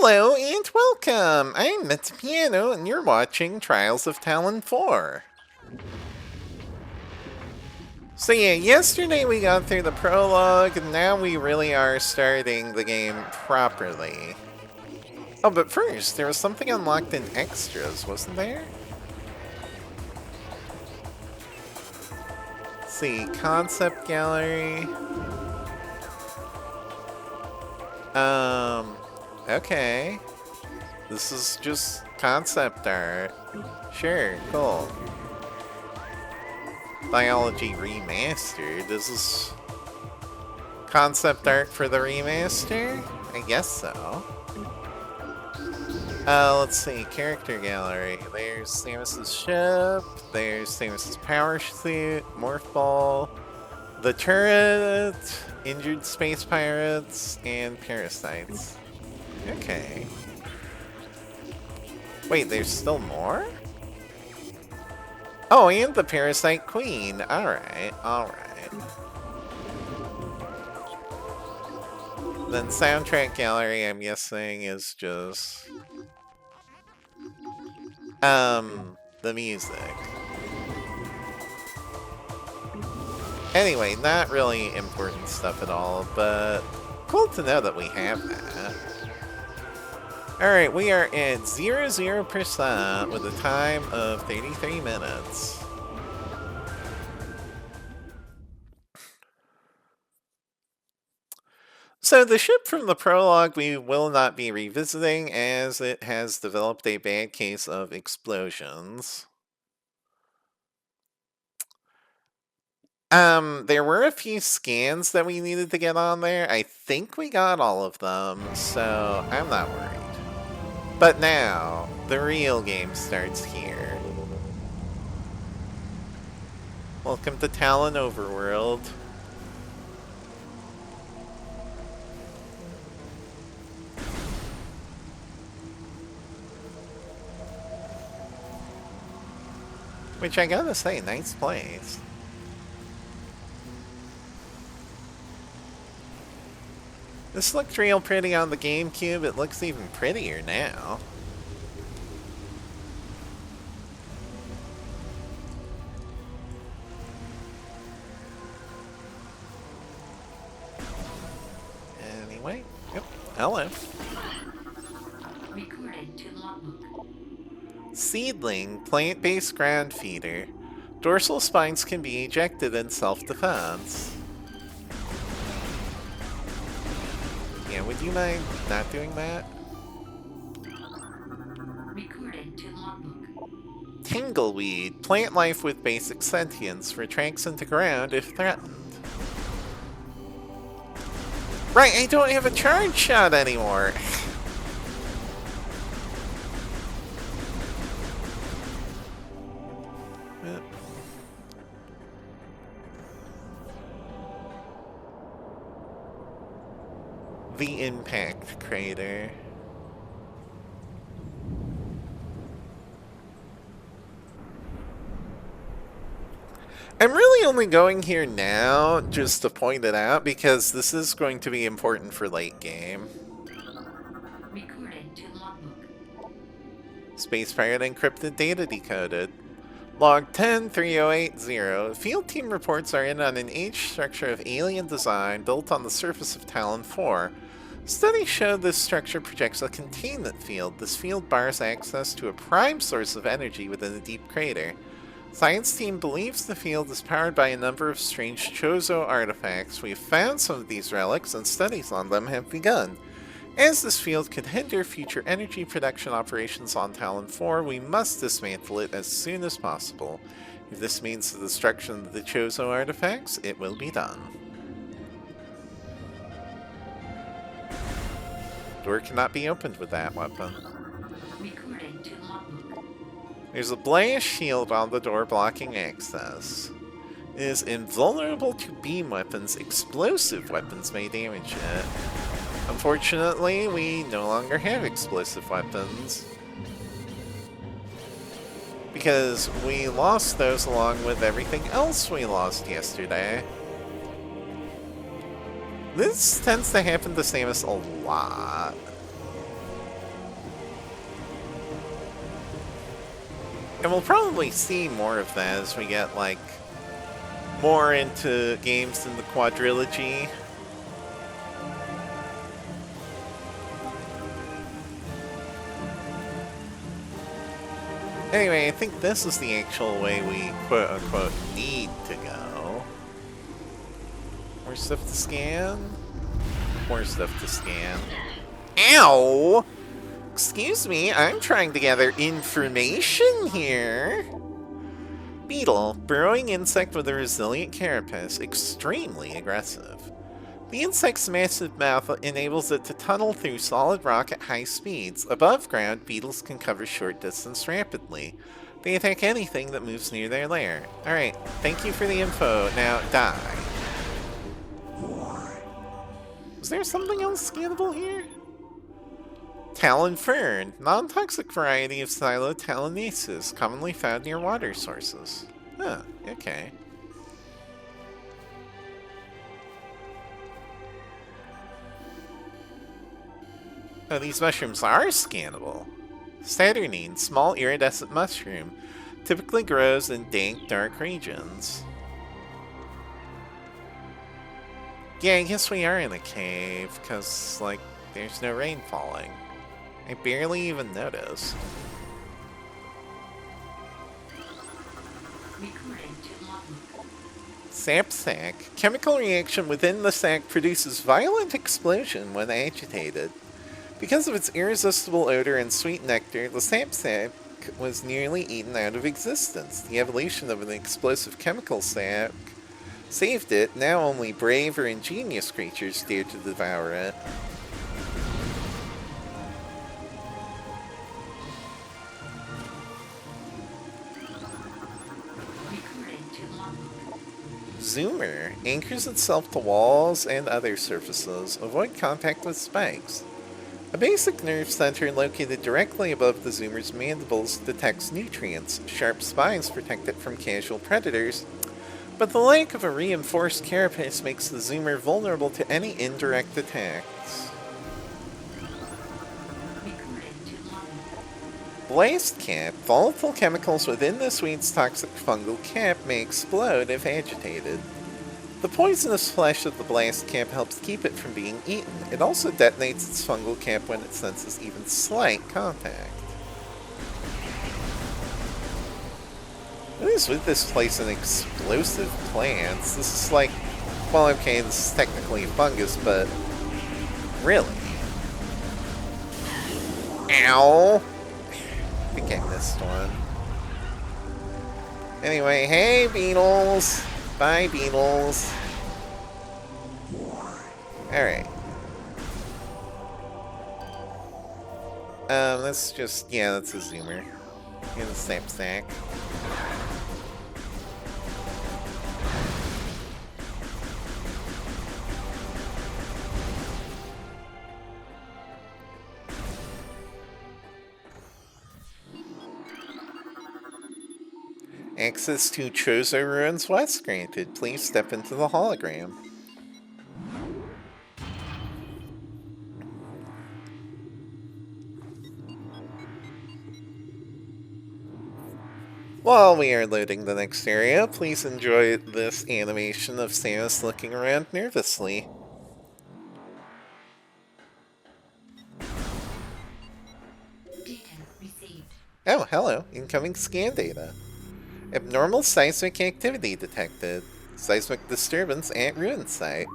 Hello and welcome! I'm Piano and you're watching Trials of Talon 4. So yeah, yesterday we got through the prologue and now we really are starting the game properly. Oh, but first, there was something unlocked in extras, wasn't there? Let's see, concept gallery. Okay. This is just concept art. Sure, cool. Biology Remastered. This is concept art for the remaster? I guess so. Let's see. Character gallery. There's Samus's ship. There's Samus's power suit. Morph ball. The turret. Injured space pirates. And parasites. Okay. Wait, there's still more? Oh, and the Parasite Queen. Alright, alright. Then soundtrack gallery, I'm guessing, is just... the music. Anyway, not really important stuff at all, but cool to know that we have that. Alright, we are at 00% with a time of 33 minutes. So the ship from the prologue we will not be revisiting as it has developed a bad case of explosions. There were a few scans that we needed to get on there. I think we got all of them, so I'm not worried. But now, the real game starts here. Welcome to Talon Overworld. Which I gotta say, nice place. This looked real pretty on the GameCube, it looks even prettier now. Anyway, yep, hello. Recorded to logbook. Seedling, plant-based ground feeder. Dorsal spines can be ejected in self-defense. Yeah, would you mind not doing that? Recorded to logbook. Tingleweed, plant life with basic sentience, retracts into ground if threatened. Right, I don't have a charge shot anymore. The impact crater. I'm really only going here now just to point it out because this is going to be important for late game. Recorded to logbook. Space Pirate encrypted data decoded. Log 10-3080. Field team reports are in on an aged structure of alien design built on the surface of Talon 4. Studies show this structure projects a containment field. This field bars access to a prime source of energy within a deep crater. Science team believes the field is powered by a number of strange Chozo artifacts. We have found some of these relics and studies on them have begun. As this field could hinder future energy production operations on Talon 4, we must dismantle it as soon as possible. If this means the destruction of the Chozo artifacts, it will be done. Door cannot be opened with that weapon. Recorded to logbook. There's a blast shield on the door blocking access. It is invulnerable to beam weapons. Explosive weapons may damage it. Unfortunately, we no longer have explosive weapons. Because we lost those along with everything else we lost yesterday. This tends to happen to Samus a lot. And we'll probably see more of that as we get, like, more into games in the quadrilogy. Anyway, I think this is the actual way we quote-unquote need to go. More stuff to scan? More stuff to scan. Ow! Excuse me, I'm trying to gather information here. Beetle, burrowing insect with a resilient carapace, extremely aggressive. The insect's massive mouth enables it to tunnel through solid rock at high speeds. Above ground, beetles can cover short distance rapidly. They attack anything that moves near their lair. Alright, thank you for the info. Now, die. Is there something else scannable here? Talon Fern, non-toxic variety of Silotalonaceous, commonly found near water sources. Huh, okay. Oh, these mushrooms are scannable. Saturnine, small iridescent mushroom, typically grows in dank, dark regions. Yeah, I guess we are in a cave, because, like, there's no rain falling. I barely even noticed. Recording to logbook. Sap sac. Chemical reaction within the sac produces violent explosion when agitated. Because of its irresistible odor and sweet nectar, the sap sac was nearly eaten out of existence. The evolution of an explosive chemical sac saved it. Now only brave or ingenious creatures dare to devour it. Recording to logbook. Zoomer anchors itself to walls and other surfaces. Avoid contact with spikes. A basic nerve center located directly above the zoomer's mandibles detects nutrients. Sharp spines protect it from casual predators, but the lack of a reinforced carapace makes the zoomer vulnerable to any indirect attacks. Recording to logbook. Blast cap. Volatile chemicals within the sweet's toxic fungal cap may explode if agitated. The poisonous flesh of the blast cap helps keep it from being eaten. It also detonates its fungal cap when it senses even slight contact. What is with this place and explosive plants? This is like, well, okay, this is technically a fungus, but really? Ow! I think I missed one. Anyway, hey, beetles! Bye, beetles. Alright. That's just, yeah, that's a zoomer. In the sap sack. Access to Chozo Ruins West granted. Please step into the hologram. While we are loading the next area, please enjoy this animation of Samus looking around nervously. Data received. Oh, hello. Incoming scan data. Abnormal seismic activity detected. Seismic disturbance at ruin site.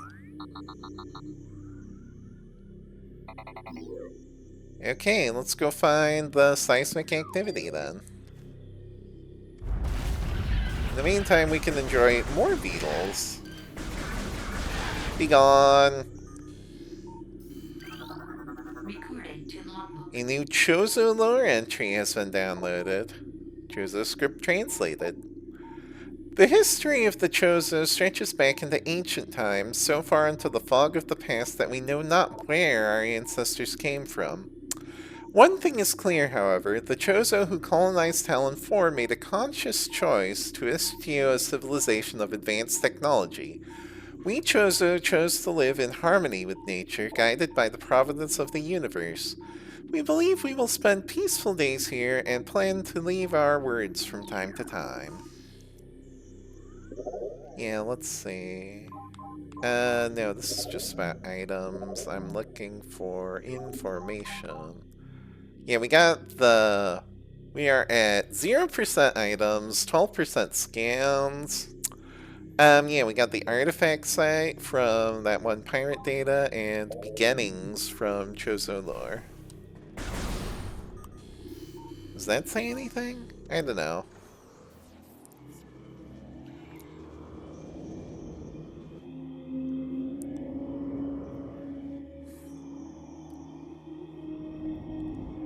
Okay, let's go find the seismic activity then. In the meantime, we can enjoy more beetles. Be gone. Recording to logbook. A new Chozo lore entry has been downloaded. Chozo script translated. The history of the Chozo stretches back into ancient times, so far into the fog of the past that we know not where our ancestors came from. One thing is clear, however, the Chozo who colonized Talon 4 made a conscious choice to issue a civilization of advanced technology. We Chozo chose to live in harmony with nature, guided by the providence of the universe. We believe we will spend peaceful days here and plan to leave our words from time to time. Yeah, let's see. No, this is just about items. I'm looking for information. Yeah, we got the... We are at 0% items, 12% scans. Yeah, we got the artifact site from that one pirate data, and beginnings from Chozo lore. Does that say anything? I don't know.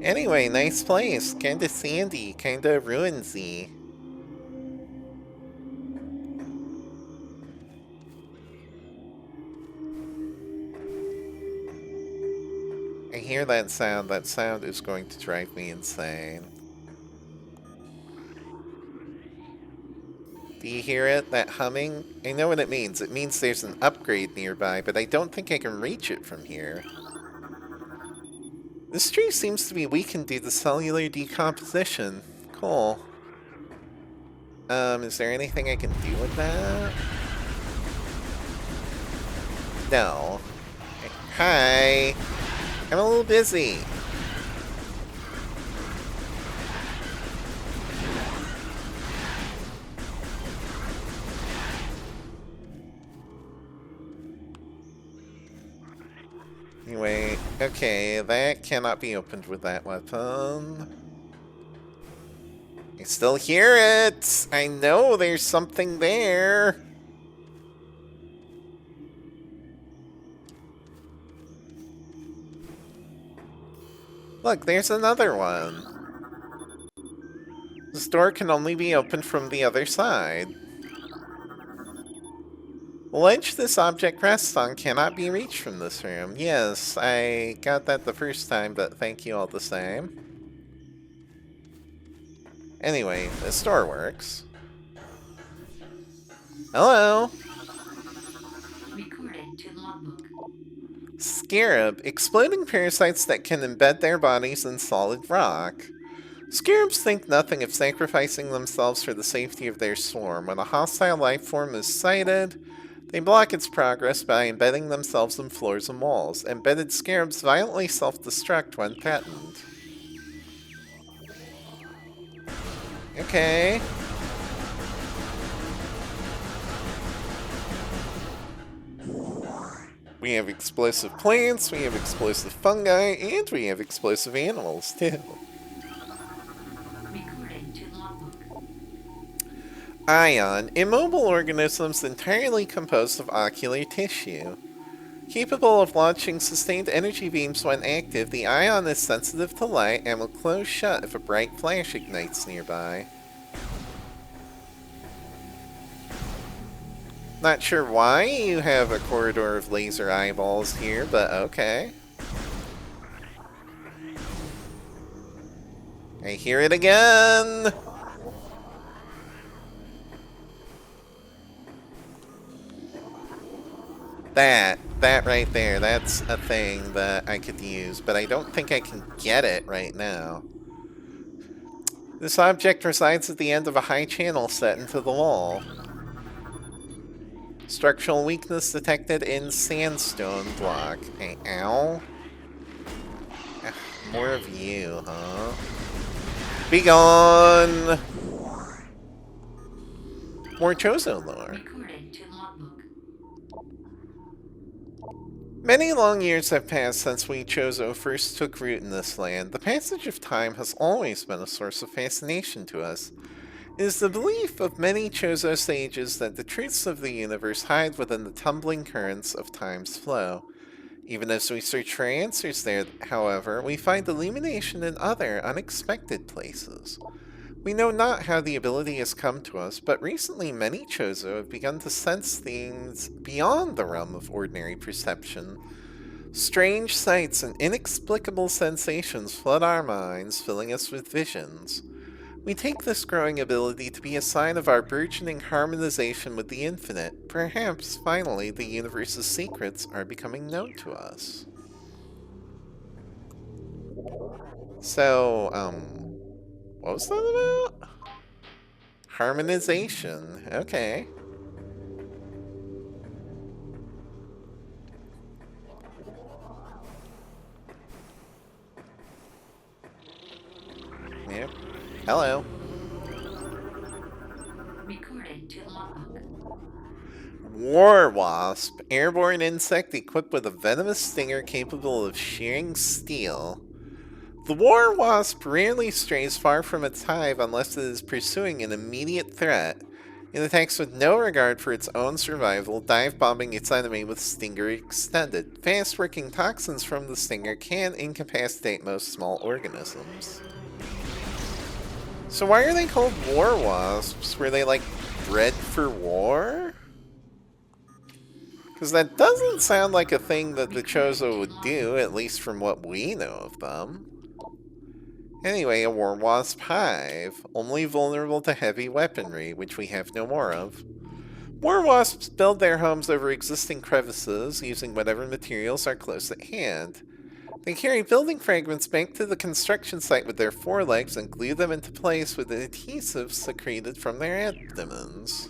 Anyway, nice place. Kinda sandy, kinda ruinsy. I hear that sound. That sound is going to drive me insane. Do you hear it? That humming? I know what it means. It means there's an upgrade nearby, but I don't think I can reach it from here. This tree seems to be weakened due to cellular decomposition. Cool. Is there anything I can do with that? No. Hi! I'm a little busy. Anyway, okay, that cannot be opened with that weapon. I still hear it! I know there's something there! Look, there's another one. This door can only be opened from the other side. The ledge this object rests on cannot be reached from this room. Yes, I got that the first time, but thank you all the same. Anyway, this door works. Hello? Recording to logbook. Scarab, exploding parasites that can embed their bodies in solid rock. Scarabs think nothing of sacrificing themselves for the safety of their swarm. When a hostile life form is sighted, they block its progress by embedding themselves in floors and walls. Embedded scarabs violently self-destruct when threatened. Okay. We have explosive plants, we have explosive fungi, and we have explosive animals, too. Recording to logbook. Ion, immobile organisms entirely composed of ocular tissue. Capable of launching sustained energy beams when active, the ion is sensitive to light and will close shut if a bright flash ignites nearby. Not sure why you have a corridor of laser eyeballs here, but okay. I hear it again! That right there, that's a thing that I could use, but I don't think I can get it right now. This object resides at the end of a high channel set into the wall. Structural weakness detected in sandstone block. Hey, ow. Ugh, more of you, huh? Be gone! More Chozo lore. Recording to logbook. Many long years have passed since we Chozo first took root in this land. The passage of time has always been a source of fascination to us. It is the belief of many Chozo sages that the truths of the universe hide within the tumbling currents of time's flow. Even as we search for answers there, however, we find illumination in other, unexpected places. We know not how the ability has come to us, but recently many Chozo have begun to sense things beyond the realm of ordinary perception. Strange sights and inexplicable sensations flood our minds, filling us with visions. We take this growing ability to be a sign of our burgeoning harmonization with the infinite. Perhaps, finally, the universe's secrets are becoming known to us. So, what was that about? Harmonization. Okay. Yep. Hello. Recording to logbook. War Wasp. Airborne insect equipped with a venomous stinger capable of shearing steel. The War Wasp rarely strays far from its hive unless it is pursuing an immediate threat. It attacks with no regard for its own survival, dive bombing its enemy with Stinger extended. Fast working toxins from the Stinger can incapacitate most small organisms. So why are they called War Wasps? Were they like bred for war? Because that doesn't sound like a thing that the Chozo would do, at least from what we know of them. Anyway, a war wasp hive, only vulnerable to heavy weaponry, which we have no more of. War wasps build their homes over existing crevices, using whatever materials are close at hand. They carry building fragments back to the construction site with their forelegs and glue them into place with adhesive secreted from their abdomens.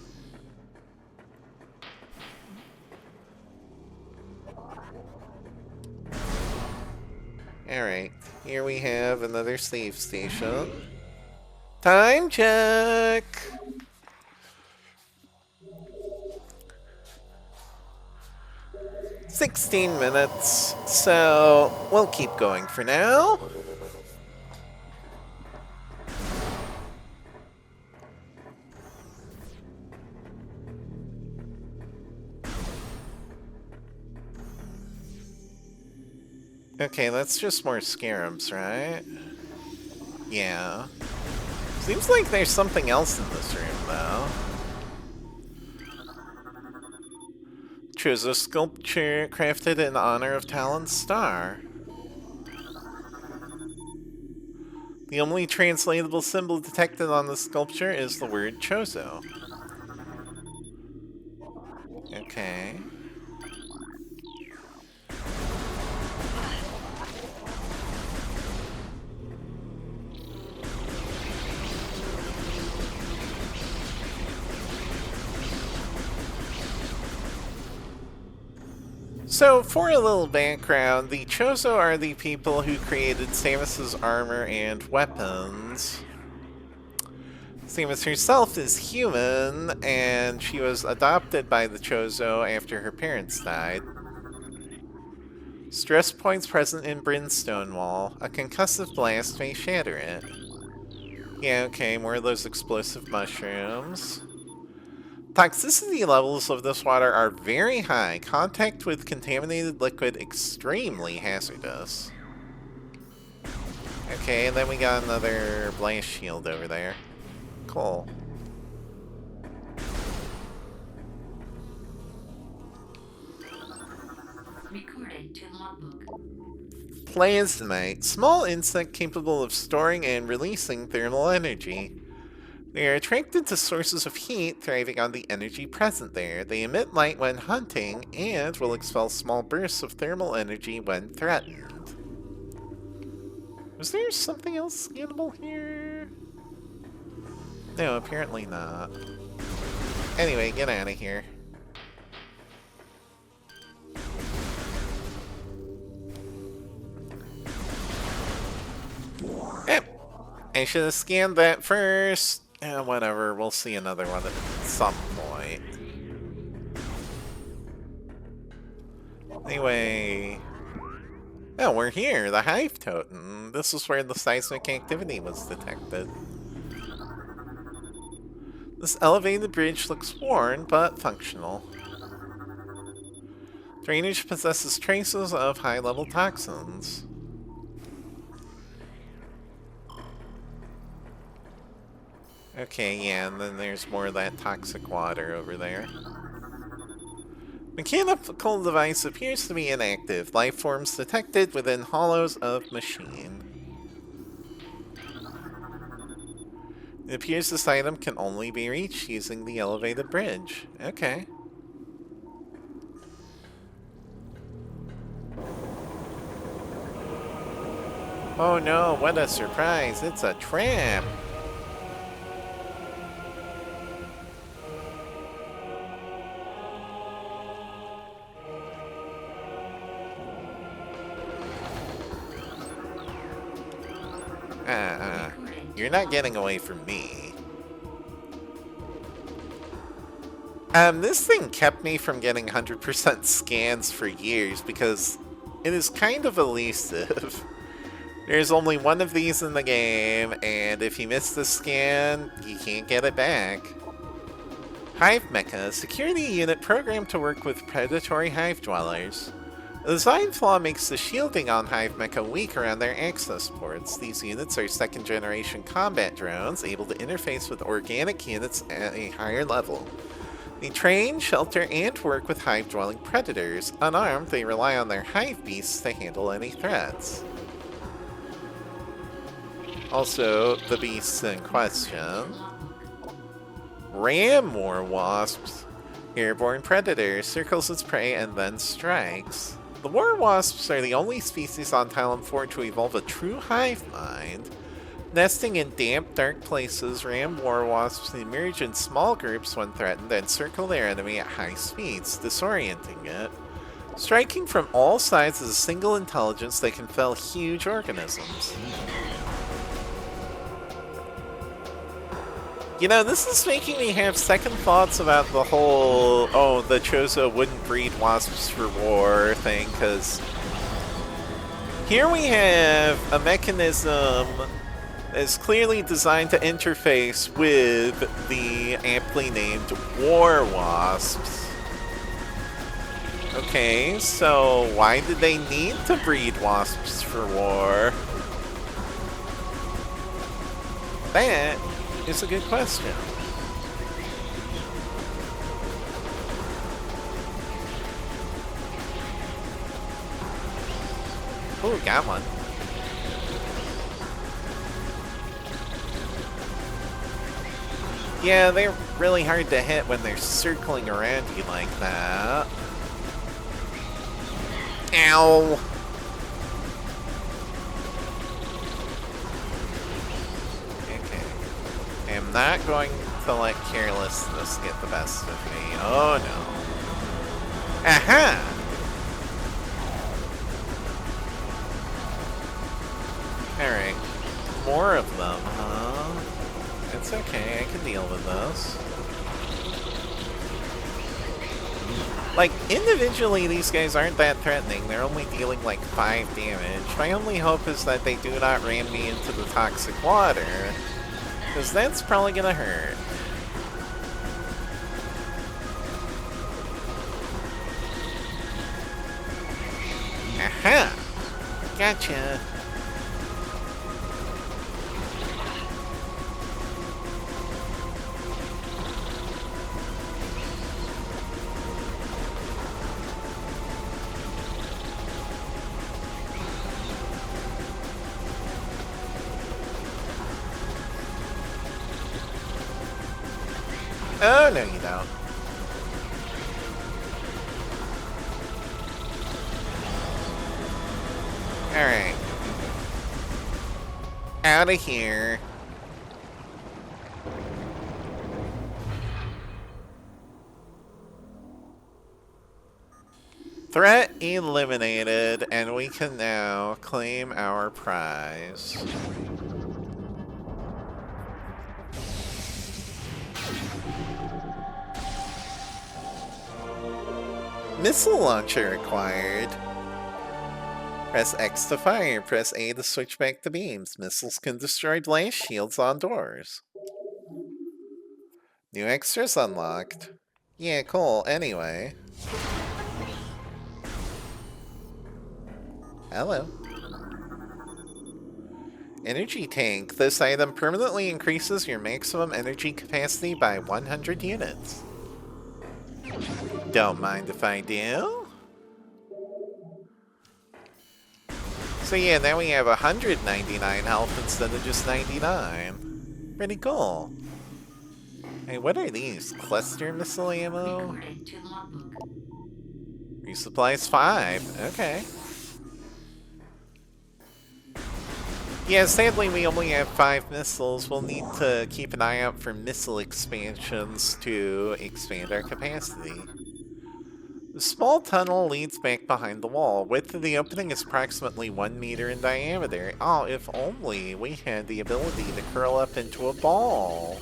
Alright, here we have another save station. Time check! $16 minutes, so we'll keep going for now. Okay, that's just more scarabs, right? Yeah. Seems like there's something else in this room, though. Choose a sculpture crafted in honor of Talon's star. The only translatable symbol detected on the sculpture is the word Chozo. Okay. So, for a little background, the Chozo are the people who created Samus's armor and weapons. Samus herself is human, and she was adopted by the Chozo after her parents died. Stress points present in Brimstone Wall. A concussive blast may shatter it. Yeah, okay, more of those explosive mushrooms. Toxicity levels of this water are very high. Contact with contaminated liquid extremely hazardous. Okay, and then we got another blast shield over there. Cool. Recording to logbook. Plasmite. Small insect capable of storing and releasing thermal energy. They are attracted to sources of heat, thriving on the energy present there. They emit light when hunting, and will expel small bursts of thermal energy when threatened. Was there something else scannable here? No, apparently not. Anyway, get out of here. Yep. I should have scanned that first. Whatever, we'll see another one at some point. Anyway... Oh, we're here, the Hive Totem. This is where the seismic activity was detected. This elevated bridge looks worn, but functional. Drainage possesses traces of high-level toxins. Okay, yeah, and then there's more of that toxic water over there. Mechanical device appears to be inactive. Life forms detected within hollows of machine. It appears this item can only be reached using the elevated bridge. Okay. Oh no, what a surprise! It's a trap! Recording to You're not getting logbook. away from me. This thing kept me from getting 100% scans for years because it is kind of elusive. There's only one of these in the game, and if you miss the scan, you can't get it back. Hive Mecha, a security unit programmed to work with predatory hive dwellers. A design flaw makes the shielding on Hive Mecha weak around their access ports. These units are second-generation combat drones, able to interface with organic units at a higher level. They train, shelter, and work with hive-dwelling predators. Unarmed, they rely on their hive beasts to handle any threats. Also, the beasts in question. Logbook. Ram War Wasps. Airborne predator circles its prey and then strikes. The War Wasps are the only species on Talon 4 to evolve a true hive mind. Nesting in damp, dark places, ram war wasps emerge in small groups when threatened and circle their enemy at high speeds, disorienting it. Striking from all sides is a single intelligence that can fell huge organisms. You know, this is making me have second thoughts about the whole, oh, the Chozo wouldn't breed wasps for war thing, because here we have a mechanism is clearly designed to interface with the aptly named war wasps. Okay, so why did they need to breed wasps for war? That is a good question. Ooh, got one. Yeah, they're really hard to hit when they're circling around you like that. Ow! Okay. I'm not going to let carelessness get the best of me. Oh no. Aha! Alright. More of them, huh? It's okay, I can deal with those. Like, individually, these guys aren't that threatening. They're only dealing like 5 damage. My only hope is that they do not ram me into the toxic water, because that's probably gonna hurt. Aha! Gotcha! Oh, no you don't. Alright. Out of here. Threat eliminated, and we can now claim our prize. Missile launcher acquired. Press X to fire, press A to switch back to beams. Missiles can destroy glass shields on doors. New extras unlocked. Yeah, cool. Anyway. Hello. Energy tank. This item permanently increases your maximum energy capacity by 100 units. Don't mind if I do. So yeah, now we have 199 health instead of just 99. Pretty cool. Hey, what are these? Cluster missile ammo? Recording to logbook. Resupplies 5. Okay. Yeah, sadly we only have 5 missiles. We'll need to keep an eye out for missile expansions to expand our capacity. The small tunnel leads back behind the wall. Width of the opening is approximately 1 meter in diameter. Oh, if only we had the ability to curl up into a ball.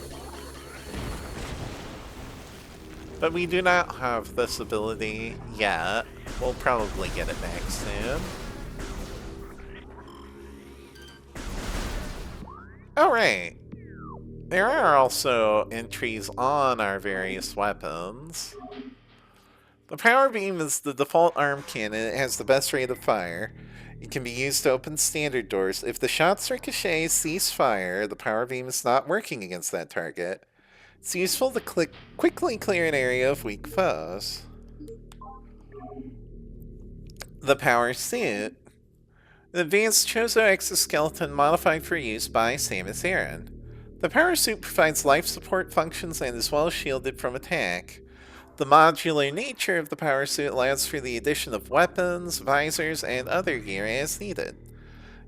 But we do not have this ability yet. We'll probably get it back soon. Alright. There are also entries on our various weapons. The power beam is the default arm cannon. It has the best rate of fire. It can be used to open standard doors. If the shot's ricochet cease fire, the power beam is not working against that target. It's useful to quickly clear an area of weak foes. The power suit. An advanced Chozo exoskeleton modified for use by Samus Aran. The power suit provides life support functions and is well shielded from attack. The modular nature of the power suit allows for the addition of weapons, visors, and other gear as needed.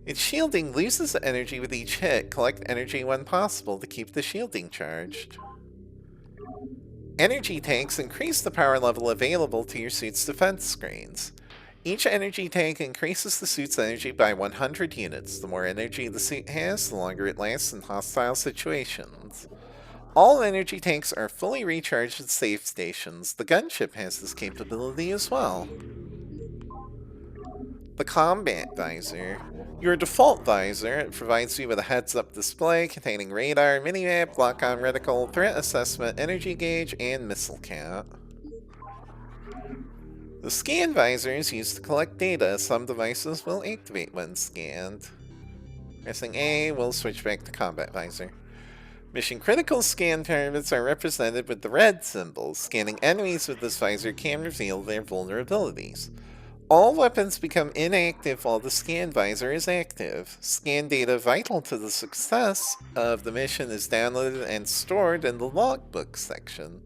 Its shielding loses energy with each hit. Collect energy when possible to keep the shielding charged. Energy tanks increase the power level available to your suit's defense screens. Each energy tank increases the suit's energy by 100 units. The more energy the suit has, the longer it lasts in hostile situations. All energy tanks are fully recharged at save stations. The gunship has this capability as well. The combat visor. Your default visor provides you with a heads-up display containing radar, minimap, lock-on reticle, threat assessment, energy gauge, and missile count. The scan visor is used to collect data. Some devices will activate when scanned. Pressing A will switch back to combat visor. Mission critical scan targets are represented with the red symbol. Scanning enemies with this visor can reveal their vulnerabilities. All weapons become inactive while the scan visor is active. Scan data vital to the success of the mission is downloaded and stored in the logbook section.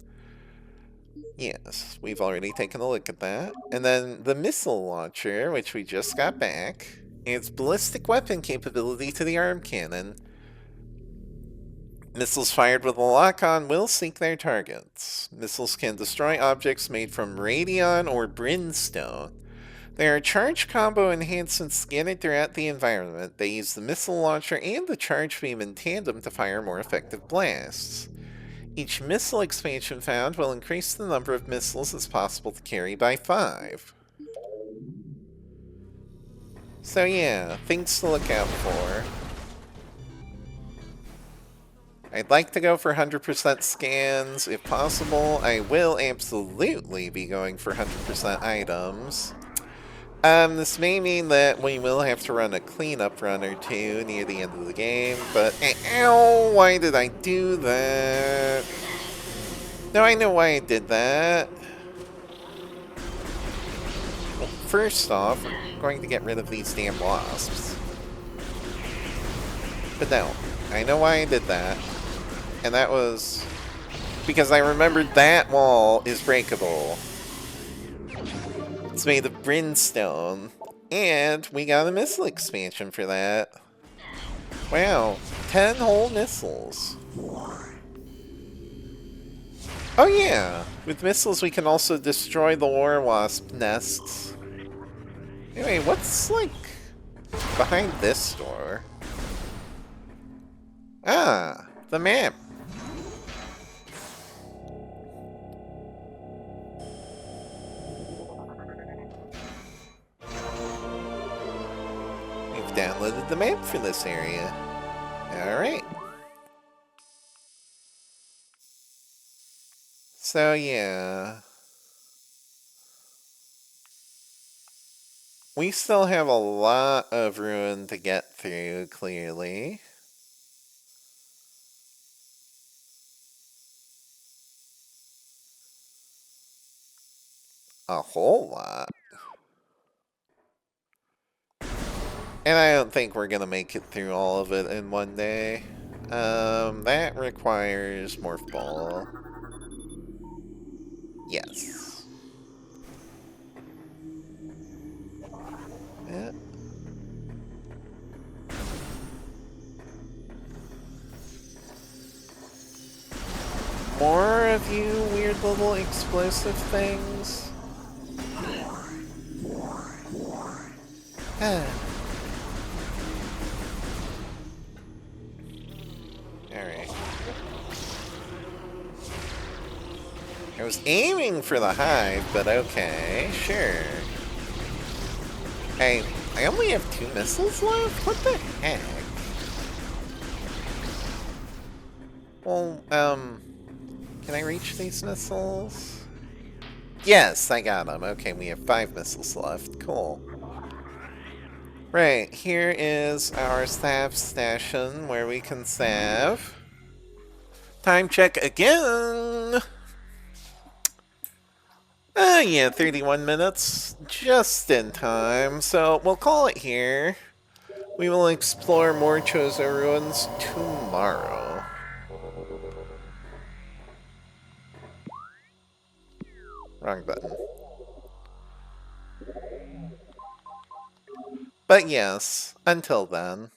Yes, we've already taken a look at that. And then the missile launcher, which we just got back, adds ballistic weapon capability to the arm cannon. Missiles fired with a lock-on will sink their targets. Missiles can destroy objects made from radion or brimstone. There are charge combo enhancements scattered throughout the environment. They use the missile launcher and the charge beam in tandem to fire more effective blasts. Each missile expansion found will increase the number of missiles it's possible to carry by 5. So yeah, things to look out for. I'd like to go for 100% scans. If possible, I will absolutely be going for 100% items. This may mean that we will have to run a cleanup run or two near the end of the game, but ow, why did I do that? No, I know why I did that. Well, first off, we're going to get rid of these damn wasps. But no, I know why I did that. And that was because I remembered that wall is breakable. It's made of brimstone, and we got a missile expansion for that. Wow, 10 whole missiles. Oh yeah, with missiles we can also destroy the war wasp nests. Anyway, what's, like, behind this door? Ah, the map. We've downloaded the map for this area. Alright. So yeah. We still have a lot of ruin to get through, clearly. A whole lot. And I don't think we're gonna make it through all of it in one day. That requires Morph Ball. Yes. Yeah. more of you weird little explosive things. Alright. I was aiming for the hive, but okay, sure. I only have 2 missiles left? What the heck? Well, can I reach these missiles? Yes, I got them. Okay, we have 5 missiles left. Cool. Right, here is our salve station where we can salve. Time check again! Yeah, 31 minutes. Just in time. So, we'll call it here. We will explore more Chozo ruins tomorrow. Wrong button. But yes, until then.